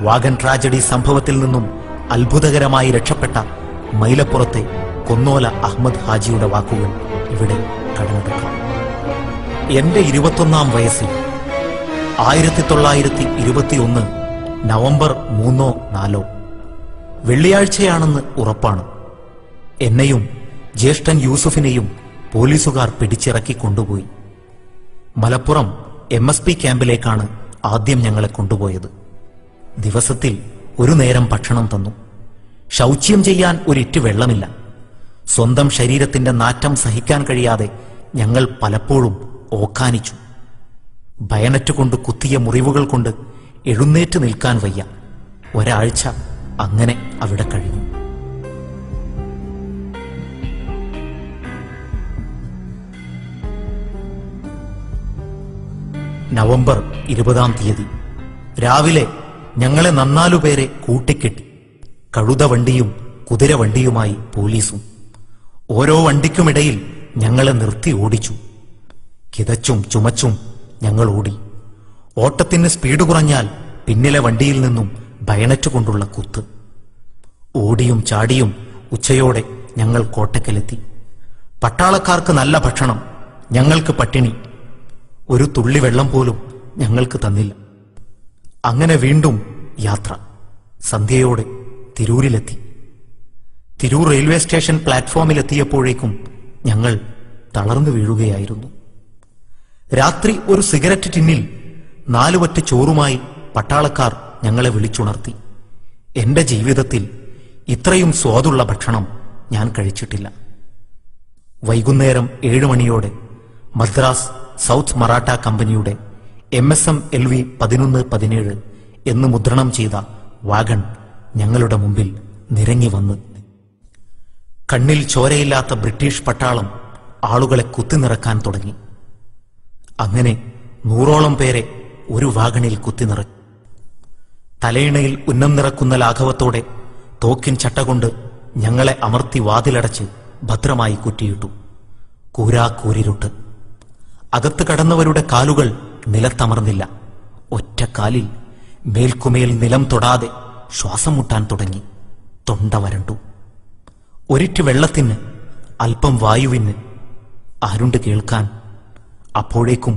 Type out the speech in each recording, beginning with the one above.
Wagon tragedy സംഭവത്തിൽ നിന്നും അത്ഭുതകരമായി രക്ഷപ്പെട്ട മൈലപ്പുറത്തെ കൊന്നോല അഹമ്മദ് ഹാജിയുടെ വാക്കുകൾ ഇവിടെ കടമെടുക്കാം. എന്റെ 21-ാം വയസ്സിൽ 1921 നവംബർ 3-4 വെള്ളിയാഴ്ചയാണെന്ന് ഉറപ്പാണ്. എന്നെയും ജ്യേഷ്ഠൻ യൂസുഫിനെയും പോലീസുകാർ പിടിച്ചിറക്കി കൊണ്ടുപോയി. മലപ്പുറം MSP ക്യാമ്പിലേക്കാണ് ആദ്യം ഞങ്ങളെ കൊണ്ടുപോയത്. ദിവസത്തിൽ ഒരു നേരം ഭക്ഷണം തന്നു. ശൗച്യം ചെയ്യാൻ ഒരിറ്റ് വെള്ളമില്ല. സ്വന്തം ശരീരത്തിന്റെ നാറ്റം സഹിക്കാൻ കഴിയാതെ ഞങ്ങൾ പലപ്പോഴും ഓക്കാനിച്ചു. ബയണറ്റ് കൊണ്ട് കുത്തിയ മുറിവുകൾ കൊണ്ട് എഴുന്നേറ്റ് നിൽക്കാൻ വയ്യ. ഒരാഴ്ച അങ്ങനെ അവിടെ കഴിഞ്ഞു. നവംബർ 20-ാം തീയതി രാവിലെ ഞങ്ങളെ 4 പേരെ കൂട്ടിക്കെട്ടി. കഴുതവണ്ടിയും കുതിരവണ്ടിയുമായി പോലീസും. ഓരോ വണ്ടിക്കുമിടയിൽ ഞങ്ങളെ നിർത്തി ഓടിച്ചു. കിതച്ചും ചുമച്ചും ഞങ്ങൾ ഓടി. ഓട്ടത്തിന് സ്പീഡ് കുറഞ്ഞാൽ പിന്നിലെ വണ്ടിയിൽ നിന്നും ബയണറ്റ് കൊണ്ടുള്ള കുത്ത്. ഓടിയും ചാടിയും ഉച്ചയോടെ ഞങ്ങൾ കോട്ടക്കലെത്തി. പട്ടാളക്കാർക്ക് നല്ല ഭക്ഷണം, ഞങ്ങൾക്ക് പട്ടിണി. ഒരു തുള്ളി വെള്ളം പോലും ഞങ്ങൾക്ക് തന്നില്ല. അങ്ങനെ വീണ്ടും യാത്ര. സന്ധ്യയോടെ തിരൂരിലെത്തി. തിരൂർ റെയിൽവേ സ്റ്റേഷൻ പ്ലാറ്റ്ഫോമിലെത്തിയപ്പോഴേക്കും ഞങ്ങൾ തളർന്നു വീഴുകയായിരുന്നു. രാത്രി ഒരു സിഗരറ്റ് ടിന്നിൽ 4 വറ്റ് ചോറുമായി പട്ടാളക്കാർ ഞങ്ങളെ വിളിച്ചുണർത്തി. എന്റെ ജീവിതത്തിൽ ഇത്രയും സ്വാദുള്ള ഭക്ഷണം ഞാൻ കഴിച്ചിട്ടില്ല. വൈകുന്നേരം 7 മണിയോടെ മദ്രാസ് സൗത്ത് മറാഠ കമ്പനിയുടെ MSM LV 1117 എന്ന് മുദ്രണം ചെയ്ത വാഗൺ ഞങ്ങളുടെ മുമ്പിൽ നിരങ്ങി വന്ന്. കണ്ണിൽ ചോരയില്ലാത്ത ബ്രിട്ടീഷ് പട്ടാളം ആളുകളെ കുത്തിനിറക്കാൻ തുടങ്ങി. അങ്ങനെ 100ഓളം പേരെ ഒരു വാഗണിൽ കുത്തിനിറക്കി. തലയിണയിൽ ഉന്നം നിറക്കുന്ന ലാഘവത്തോടെ തോക്കിൻ ചട്ടകൊണ്ട് ഞങ്ങളെ അമർത്തി വാതിലടച്ച് ഭദ്രമായി കുറ്റിയിട്ടു. കൂരാക്കൂരിരുട്ട്. അകത്ത് കടന്നവരുടെ കാലുകൾ നിലത്തമർന്നില്ല. ഒറ്റക്കാലിൽ മേൽക്കുമേൽ നിലം തൊടാതെ ശ്വാസം മുട്ടാൻ തുടങ്ങി. തൊണ്ട വരണ്ടു. ഒരിറ്റ് വെള്ളത്തിന്, അല്പം വായുവിന്. ആരുണ്ട് കേൾക്കാൻ? അപ്പോഴേക്കും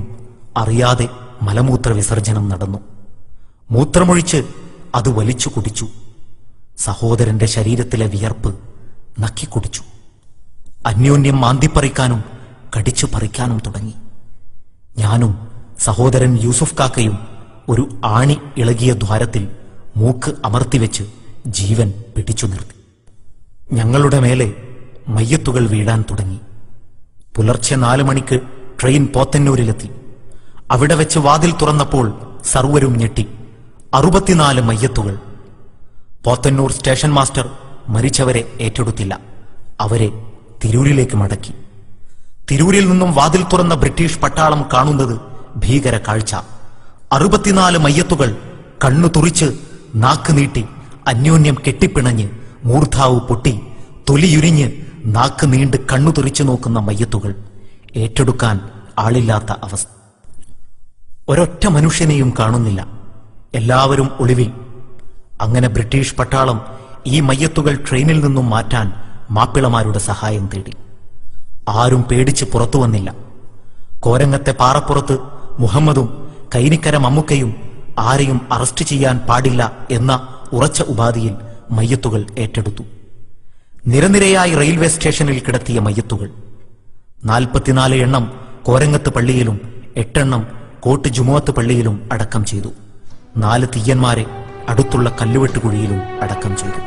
അറിയാതെ മലമൂത്ര വിസർജനം നടന്നു. മൂത്രമൊഴിച്ച് അത് വലിച്ചു കുടിച്ചു. സഹോദരന്റെ ശരീരത്തിലെ വിയർപ്പ് നക്കിക്കുടിച്ചു. അന്യോന്യം മാന്തിപ്പറിക്കാനും കടിച്ചു പറിക്കാനും തുടങ്ങി. ഞാനും സഹോദരൻ യൂസുഫ് കാക്കയും ഒരു ആണി ഇളകിയ ദ്വാരത്തിൽ മൂക്ക് അമർത്തിവെച്ച് ജീവൻ പിടിച്ചു നിർത്തി. ഞങ്ങളുടെ മേലെ മയ്യത്തുകൾ വീഴാൻ തുടങ്ങി. പുലർച്ചെ 4 മണിക്ക് ട്രെയിൻ പോത്തന്നൂരിലെത്തി. അവിടെ വെച്ച് വാതിൽ തുറന്നപ്പോൾ സർവരും ഞെട്ടി. 64 മയ്യത്തുകൾ. പോത്തന്നൂർ സ്റ്റേഷൻ മാസ്റ്റർ മരിച്ചവരെ ഏറ്റെടുത്തില്ല. അവരെ തിരൂരിലേക്ക് മടക്കി. തിരൂരിൽ നിന്നും വാതിൽ തുറന്ന ബ്രിട്ടീഷ് പട്ടാളം കാണുന്നത് ഭീകര കാഴ്ച. 64 മയ്യത്തുകൾ കണ്ണു തുറിച്ച്, നാക്ക് നീട്ടി, അന്യോന്യം കെട്ടിപ്പിണഞ്ഞ്, മൂർധാവ് പൊട്ടി, തൊലിയുരിഞ്ഞ്, നാക്ക് നീണ്ട് കണ്ണു തുറിച്ചു നോക്കുന്ന മയ്യത്തുകൾ. ഏറ്റെടുക്കാൻ ആളില്ലാത്ത അവസ്ഥ. ഒരൊറ്റ മനുഷ്യനെയും കാണുന്നില്ല. എല്ലാവരും ഒളിവിൽ. അങ്ങനെ ബ്രിട്ടീഷ് പട്ടാളം ഈ മയ്യത്തുകൾ ട്രെയിനിൽ നിന്നും മാറ്റാൻ മാപ്പിളമാരുടെ സഹായം തേടി. ആരും പേടിച്ച് പുറത്തു വന്നില്ല. കോരങ്ങത്തെ പാറപ്പുറത്ത് മുഹമ്മദും കൈനിക്കര മമ്മുക്കയും ആരെയും അറസ്റ്റ് ചെയ്യാൻ പാടില്ല എന്ന ഉറച്ച ഉപാധിയിൽ മയ്യത്തുകൾ ഏറ്റെടുത്തു. നിരനിരയായി റെയിൽവേ സ്റ്റേഷനിൽ കിടത്തിയ മയ്യത്തുകൾ. 44 എണ്ണം കോരങ്ങത്ത് പള്ളിയിലും 8 എണ്ണം കോട്ട് ജുമുഅത്ത് പള്ളിയിലും അടക്കം ചെയ്തു. 4 തീയ്യന്മാരെ അടുത്തുള്ള കല്ലുവെട്ടുകുഴിയിലും അടക്കം ചെയ്തു.